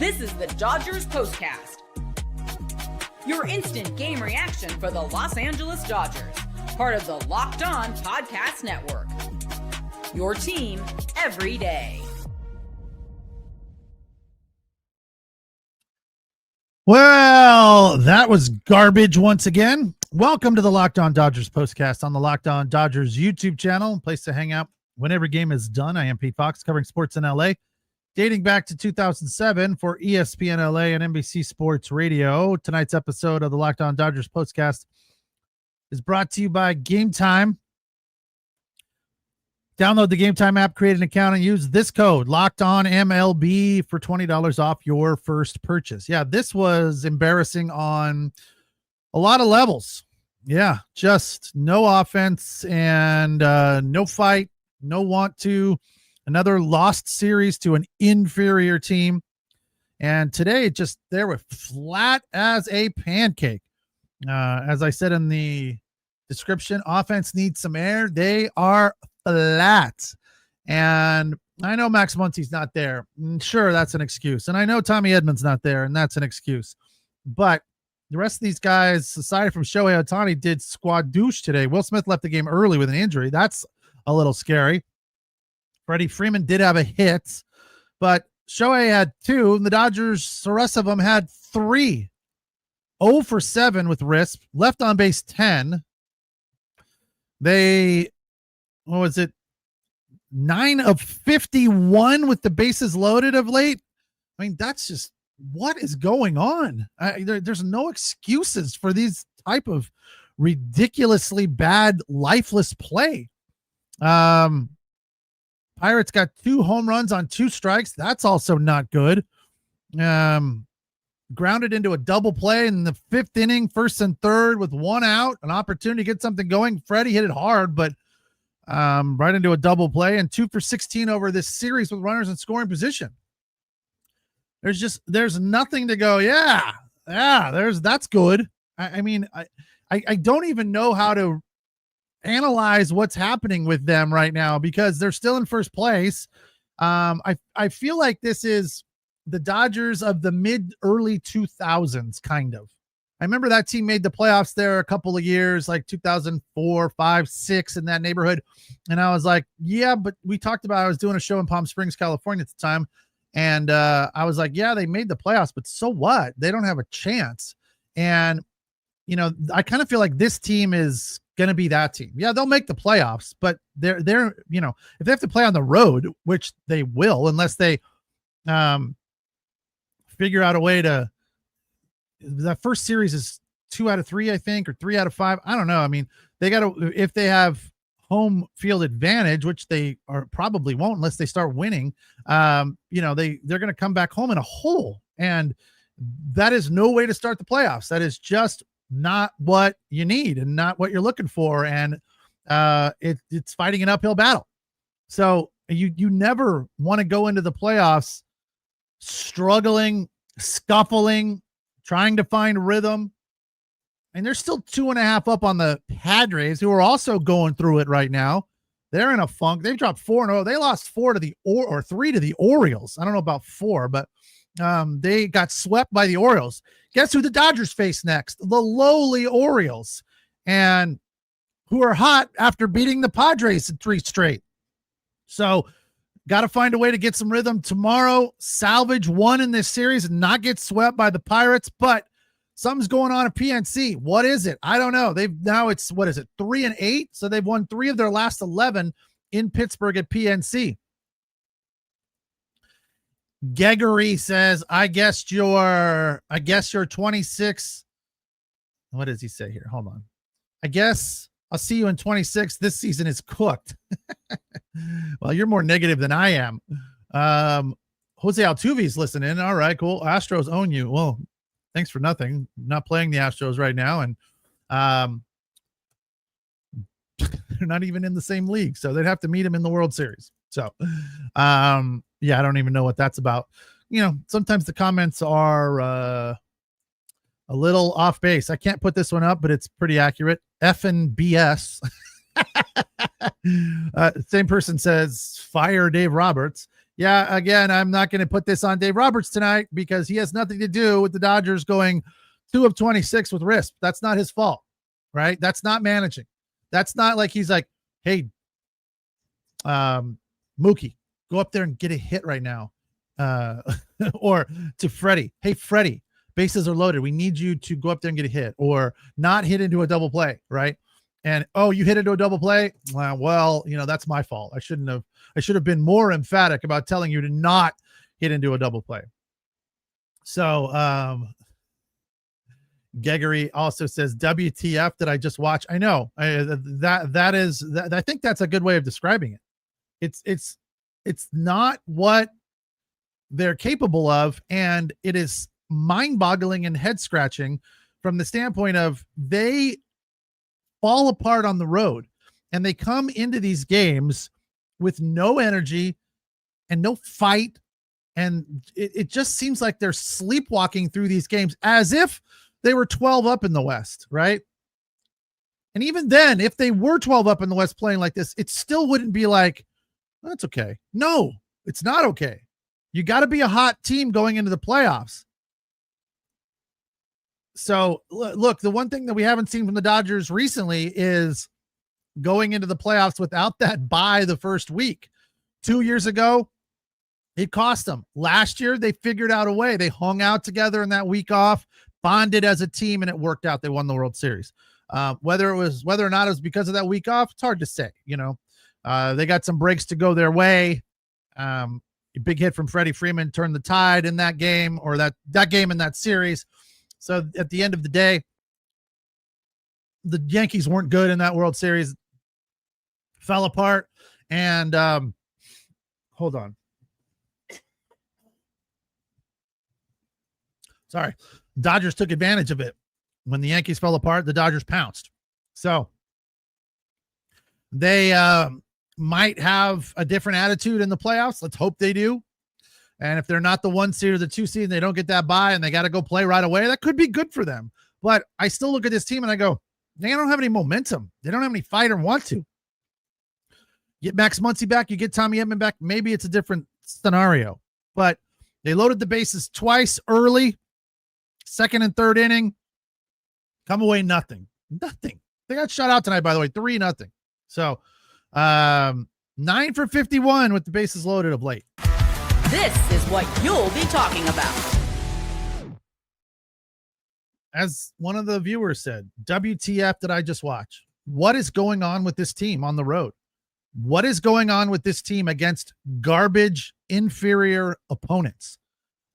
This is the Dodgers POSTCAST, your instant game reaction for the Los Angeles Dodgers, part of the Locked On Podcast Network. Your team every day. Well, that was garbage once again. Welcome to the Locked On Dodgers POSTCAST on the Locked On Dodgers YouTube channel, place to hang out when every game is done. I am Pete Fox, covering sports in LA, dating back to 2007 for ESPN LA and NBC Sports Radio. Tonight's episode of the Locked On Dodgers POSTCAST is brought to you by Game Time. Download the Game Time app, create an account, and use this code, Locked On MLB, for $20 off your first purchase. Yeah, this was embarrassing on a lot of levels. Yeah, just no offense and no fight, no want to. Another lost series to an inferior team. And today, just they were flat as a pancake. As I said in the description, offense needs some air. They are flat. And I know Max Muncy's not there. Sure, that's an excuse. And I know Tommy Edman's not there, and that's an excuse. But the rest of these guys, aside from Shohei OHTANI, did squad douche today. Will Smith left the game early with an injury. That's a little scary. Freddie Freeman did have a hit, but Shohei had 2, and the Dodgers, the rest of them had 3. 0 for 7 with RISP, left on base 10. They, what was it? 9 of 51 with the bases loaded of late. I mean, that's just, what is going on? There's no excuses for these type of ridiculously bad, lifeless play. Pirates got 2 home runs on 2 strikes. That's also not good. Grounded into a double play in the 5th inning, 1st and 3rd with 1 out, an opportunity to get something going. Freddie hit it hard, but right into a double play, and 2 for 16 over this series with runners in scoring position. There's nothing to go. That's good. I mean, I don't even know how to analyze what's happening with them right now because they're still in first place. I feel like this is the Dodgers of the early 2000s, kind of. I remember that team made the playoffs there a couple of years, like 2004, 5, 6, in that neighborhood. And I was like, yeah, but we talked about, I was doing a show in Palm Springs, California at the time. And I was like, yeah, they made the playoffs, but so what? They don't have a chance. And, you know, I kind of feel like this team is going to be that team. Yeah, they'll make the playoffs, but they're, you know, if they have to play on the road, which they will, unless they figure out a way to, that first series is 2 out of 3, I think, or 3 out of 5. I don't know. I mean, they got to, if they have home field advantage, which they probably won't unless they start winning, you know, they're going to come back home in a hole. And that is no way to start the playoffs. That is just not what you need and not what you're looking for. And it's fighting an uphill battle. So you never want to go into the playoffs struggling, scuffling, trying to find rhythm. And they're still 2.5 up on the Padres, who are also going through it right now. They're in a funk. They've dropped 4 in a row. They lost 4 to the or 3 to the Orioles. I don't know about 4, but they got swept by the Orioles. Guess who the Dodgers face next? The lowly Orioles, and who are hot after beating the Padres in 3 straight. So got to find a way to get some rhythm tomorrow, salvage 1 in this series and not get swept by the Pirates. But something's going on at PNC. What is it? I don't know. It's 3-8. So they've won 3 of their last 11 in Pittsburgh at PNC. Gregory says, I guess you're 26. What does he say here? Hold on. I guess I'll see you in 26. This season is cooked. Well, you're more negative than I am. Jose Altuve's listening. All right, cool. Astros own you. Well, thanks for nothing. Not playing the Astros right now. And they're not even in the same league. So they'd have to meet him in the World Series. So, yeah, I don't even know what that's about. You know, sometimes the comments are a little off base. I can't put this one up, but it's pretty accurate. Effing BS. Same person says, fire Dave Roberts. Yeah, again, I'm not going to put this on Dave Roberts tonight because he has nothing to do with the Dodgers going 2 of 26 with RISP. That's not his fault, right? That's not managing. That's not like he's like, hey, Mookie, go up there and get a hit right now. Or to Freddie, hey, Freddie, bases are loaded. We need you to go up there and get a hit or not hit into a double play, right? And, oh, you hit into a double play? Well, that's my fault. I should have been more emphatic about telling you to not hit into a double play. So, Gregory also says, WTF did I just watch? I know I think that's a good way of describing it. It's not what they're capable of. And it is mind boggling and head scratching from the standpoint of they fall apart on the road and they come into these games with no energy and no fight. And it just seems like they're sleepwalking through these games as if they were 12 up in the West, right? And even then, if they were 12 up in the West playing like this, it still wouldn't be like, that's okay. No, it's not okay. You got to be a hot team going into the playoffs. So look, the one thing that we haven't seen from the Dodgers recently is going into the playoffs without that bye the first week. 2 years ago, it cost them. Last year, they figured out a way. They hung out together in that week off, bonded as a team, and it worked out. They won the World Series. Whether or not it was because of that week off, it's hard to say. They got some breaks to go their way. A big hit from Freddie Freeman turned the tide in that game, or that game in that series. So at the end of the day, the Yankees weren't good in that World Series, fell apart. And hold on. Sorry. Dodgers took advantage of it. When the Yankees fell apart, the Dodgers pounced. So they might have a different attitude in the playoffs. Let's hope they do. And if they're not the 1 seed or the 2 seed and they don't get that bye and they got to go play right away, that could be good for them. But I still look at this team and I go, they don't have any momentum. They don't have any fight or want to. Get Max Muncy back, you get Tommy Edman back, maybe it's a different scenario. But they loaded the bases twice early, second and third inning, come away nothing. They got shut out tonight, by the way, 3-0. So 9 for 51 with the bases loaded of late. This is what you'll be talking about. As one of the viewers said, WTF did I just watch? What is going on with this team on the road? What is going on with this team against garbage, inferior opponents?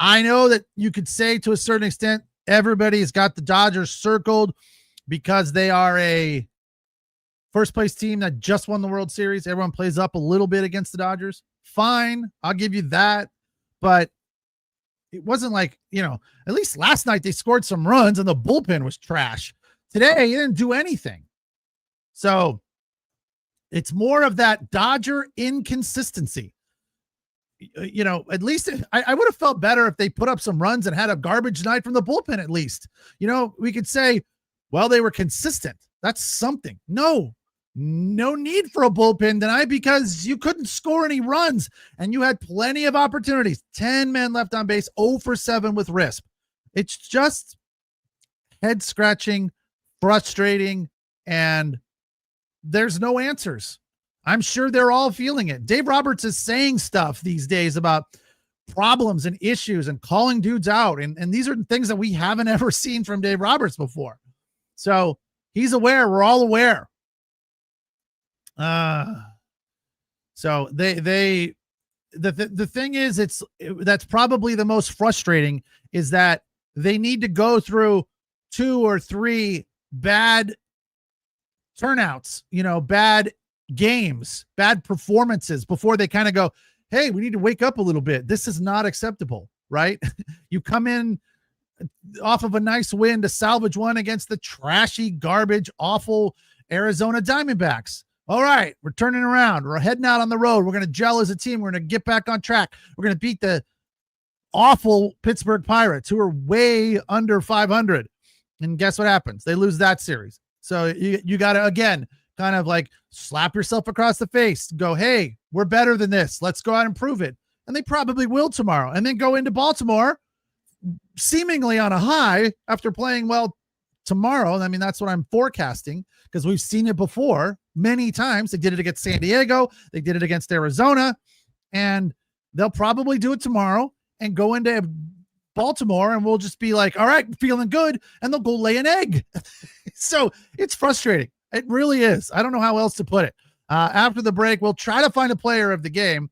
I know that you could say to a certain extent, everybody's got the Dodgers circled because they are a first place team that just won the World Series. Everyone plays up a little bit against the Dodgers. Fine. I'll give you that. But it wasn't like, at least last night they scored some runs and the bullpen was trash. Today, it didn't do anything. So it's more of that Dodger inconsistency. At least I would have felt better if they put up some runs and had a garbage night from the bullpen at least. We could say, well, they were consistent. That's something. No need for a bullpen tonight because you couldn't score any runs and you had plenty of opportunities. 10 men left on base, 0 for 7 with RISP. It's just head scratching, frustrating, and there's no answers. I'm sure they're all feeling it. Dave Roberts is saying stuff these days about problems and issues and calling dudes out. And these are things that we haven't ever seen from Dave Roberts before. So he's aware. We're all aware. So the thing is, that's probably the most frustrating is that they need to go through 2 or 3 bad turnouts, bad games, bad performances before they kind of go, hey, we need to wake up a little bit. This is not acceptable, right? You come in off of a nice win to salvage one against the trashy, garbage, awful Arizona Diamondbacks. All right, we're turning around. We're heading out on the road. We're going to gel as a team. We're going to get back on track. We're going to beat the awful Pittsburgh Pirates, who are way under 500. And guess what happens? They lose that series. So you got to, again, kind of like slap yourself across the face. Go, hey, we're better than this. Let's go out and prove it. and they probably will tomorrow, and then go into Baltimore seemingly on a high after playing well tomorrow. I mean, that's what I'm forecasting because we've seen it before many times. They did it against San Diego. They did it against Arizona, and they'll probably do it tomorrow and go into Baltimore, and we'll just be like, all right, feeling good, and they'll go lay an egg. So it's frustrating. It really is. I don't know how else to put it. After the break, we'll try to find a player of the game,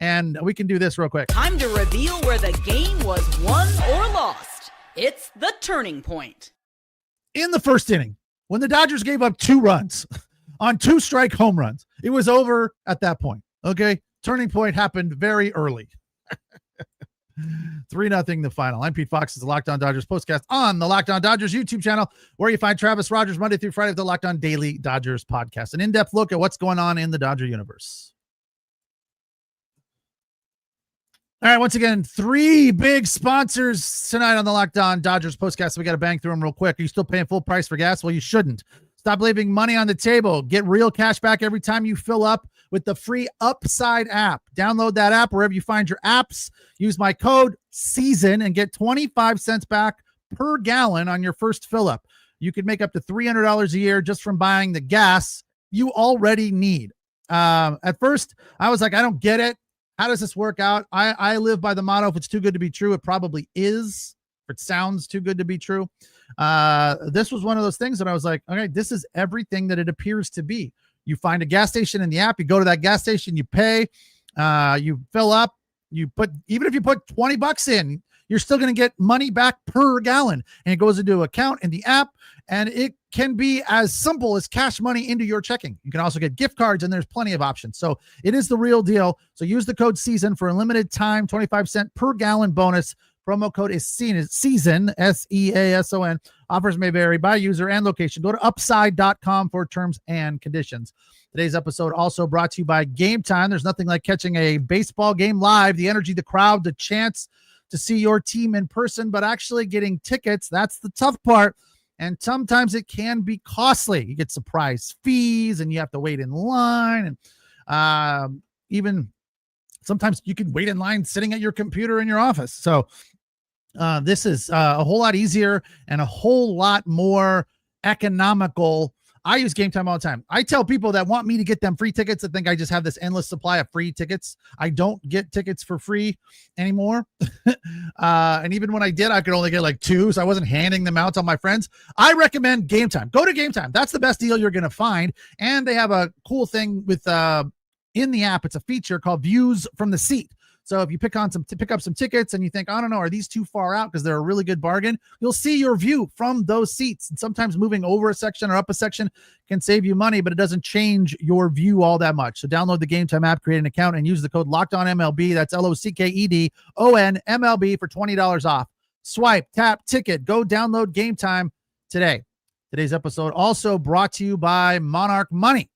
and we can do this real quick. Time to reveal where the game was won or lost. It's the turning point. In the first inning, when the Dodgers gave up 2 runs on 2 strike home runs, it was over at that point. Okay. Turning point happened very early. 3-0 the final. I'm Pete Fox. It's the Locked On Dodgers postcast on the Locked On Dodgers YouTube channel, where you find Travis Rogers Monday through Friday of the Locked On Daily Dodgers podcast, an in-depth look at what's going on in the Dodger universe. All right, once again, 3 big sponsors tonight on the Locked On Dodgers postcast. We got to bang through them real quick. Are you still paying full price for gas? Well, you shouldn't. Stop leaving money on the table. Get real cash back every time you fill up with the free Upside app. Download that app wherever you find your apps. Use my code SEASON and get 25 cents back per gallon on your first fill up. You could make up to $300 a year just from buying the gas you already need. At first, I was like, I don't get it. How does this work out? I live by the motto, if it's too good to be true, it probably is. If it sounds too good to be true. This was one of those things that I was like, okay, this is everything that it appears to be. You find a gas station in the app, you go to that gas station, you pay, you fill up, you put, even if you put $20 in, you're still going to get money back per gallon, and it goes into an account in the app, and it can be as simple as cash money into your checking. You can also get gift cards, and there's plenty of options. So it is the real deal. So use the code SEASON for a limited time, 25 cent per gallon bonus. Promo code is SEASON, SEASON. Offers may vary by user and location. Go to upside.com for terms and conditions. Today's episode also brought to you by Game Time. There's nothing like catching a baseball game live, the energy, the crowd, the chance to see your team in person, but actually getting tickets, that's the tough part. And sometimes it can be costly. You get surprise fees and you have to wait in line. And even sometimes you can wait in line sitting at your computer in your office. So this is a whole lot easier and a whole lot more economical. I use Game Time all the time. I tell people that want me to get them free tickets that think I just have this endless supply of free tickets. I don't get tickets for free anymore. And even when I did, I could only get like 2. So I wasn't handing them out to my friends. I recommend Game Time. Go to Game Time. That's the best deal you're going to find. And they have a cool thing with in the app. It's a feature called Views from the Seat. So if you pick up some tickets and you think, I don't know, are these too far out because they're a really good bargain, you'll see your view from those seats. And sometimes moving over a section or up a section can save you money, but it doesn't change your view all that much. So download the Game Time app, create an account, and use the code LOCKEDONMLB. That's LOCKEDON MLB for $20 off. Swipe, tap, ticket, go download Game Time today. Today's episode also brought to you by Monarch Money.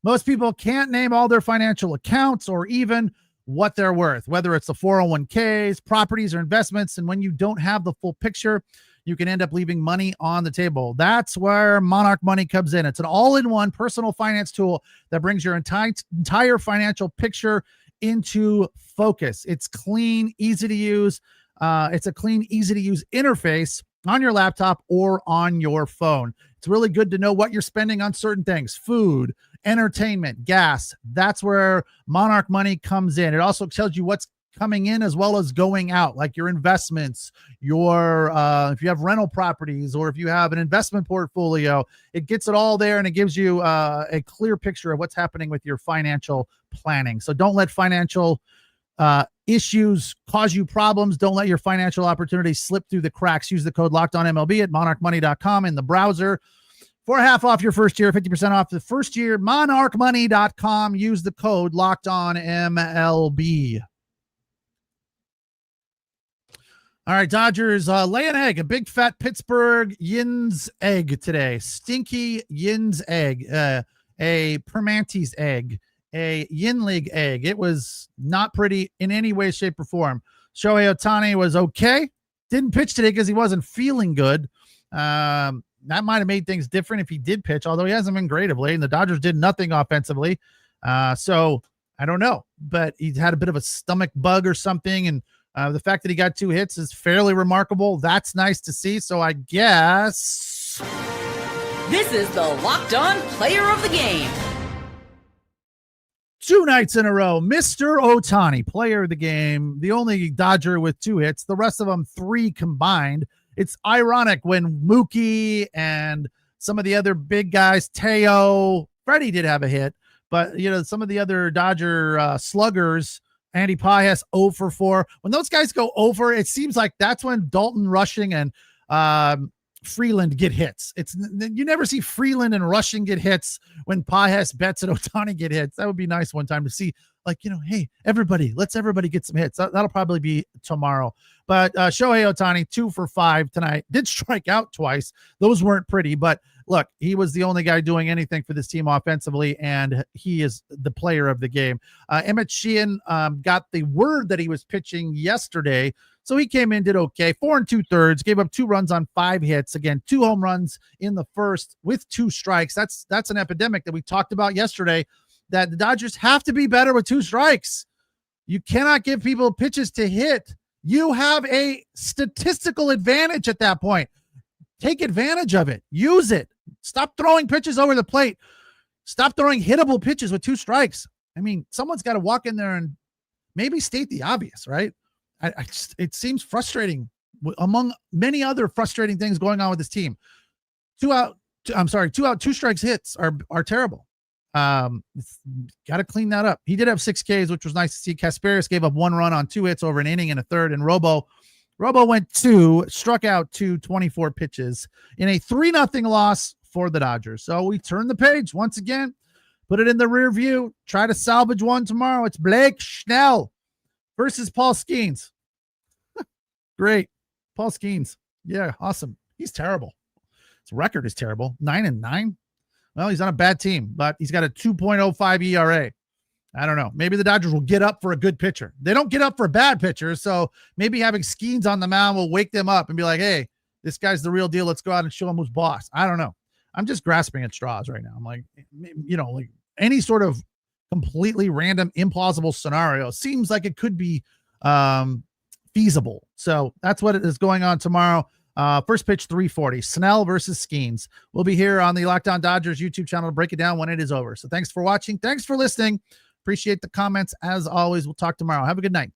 Most people can't name all their financial accounts or even what they're worth, whether it's the 401ks, properties, or investments. And when you don't have the full picture, you can end up leaving money on the table. That's where Monarch Money comes in. It's an all-in-one personal finance tool that brings your entire financial picture into focus. It's clean, easy to use. It's a clean, easy to use interface on your laptop or on your phone. It's really good to know what you're spending on certain things: food, entertainment, gas. That's where Monarch Money comes in. It also tells you what's coming in as well as going out, like your investments, your if you have rental properties, or if you have an investment portfolio. It gets it all there, and it gives you a clear picture of what's happening with your financial planning. So don't let financial issues cause you problems. Don't let your financial opportunities slip through the cracks. Use the code LOCKEDONMLB at monarchmoney.com in the browser for half off your first year, 50% off the first year. monarchmoney.com. Use the code LOCKEDONMLB. All right, Dodgers lay an egg, a big fat Pittsburgh Yin's egg today. Stinky Yin's egg, a Permante's egg, a Yin League egg. It was not pretty in any way, shape, or form. Shohei OHTANI was okay. Didn't pitch today because he wasn't feeling good. That might have made things different if he did pitch, although he hasn't been great of late, and the Dodgers did nothing offensively. So I don't know, but he's had a bit of a stomach bug or something. And the fact that he got 2 hits is fairly remarkable. That's nice to see. So I guess this is the Locked On Player of the Game. 2 nights in a row, Mr. Ohtani, player of the game, the only Dodger with 2 hits, the rest of them 3 combined. It's ironic when Mookie and some of the other big guys, Teo, Freddie did have a hit, but some of the other Dodger sluggers, Andy Pages 0 for 4. When those guys go over, it seems like that's when Dalton Rushing and Freeland get hits. You never see Freeland and Rushing get hits when Pages, Betts, and Ohtani get hits. That would be nice one time to see, hey, let's everybody get some hits. That'll probably be tomorrow. But Shohei Ohtani, 2 for 5 tonight. Did strike out twice. Those weren't pretty, but look, he was the only guy doing anything for this team offensively, and he is the player of the game. Emmett Sheehan got the word that he was pitching yesterday, so he came in, did okay. 4 2/3, gave up 2 runs on 5 hits. Again, 2 home runs in the first with 2 strikes. That's an epidemic that we talked about yesterday, that the Dodgers have to be better with 2 strikes. You cannot give people pitches to hit. You have a statistical advantage at that point. Take advantage of it. Use it. Stop throwing pitches over the plate. Stop throwing hittable pitches with 2 strikes. I mean, someone's got to walk in there and maybe state the obvious, right? It seems frustrating among many other frustrating things going on with this team. 2 out, 2 strikes hits are terrible. Got to clean that up. He did have 6 Ks, which was nice to see. Kasparis gave up 1 run on 2 hits over an inning and a third, and Robo went 2, struck out 24 pitches in a 3-0 loss for the Dodgers. So we turn the page once again, put it in the rear view, try to salvage one tomorrow. It's Blake Snell versus Paul Skeens. Great. Paul Skeens. Yeah, awesome. He's terrible. His record is terrible. 9-9. Well, he's on a bad team, but he's got a 2.05 ERA. I don't know. Maybe the Dodgers will get up for a good pitcher. They don't get up for bad pitchers, so maybe having Skeens on the mound will wake them up and be like, hey, this guy's the real deal. Let's go out and show him who's boss. I don't know. I'm just grasping at straws right now. I'm like, like any sort of completely random, implausible scenario seems like it could be feasible. So that's what is going on tomorrow. First pitch 3:40, Snell versus Skeens. We'll be here on the Locked On Dodgers YouTube channel to break it down when it is over. So thanks for watching. Thanks for listening. Appreciate the comments as always. We'll talk tomorrow. Have a good night.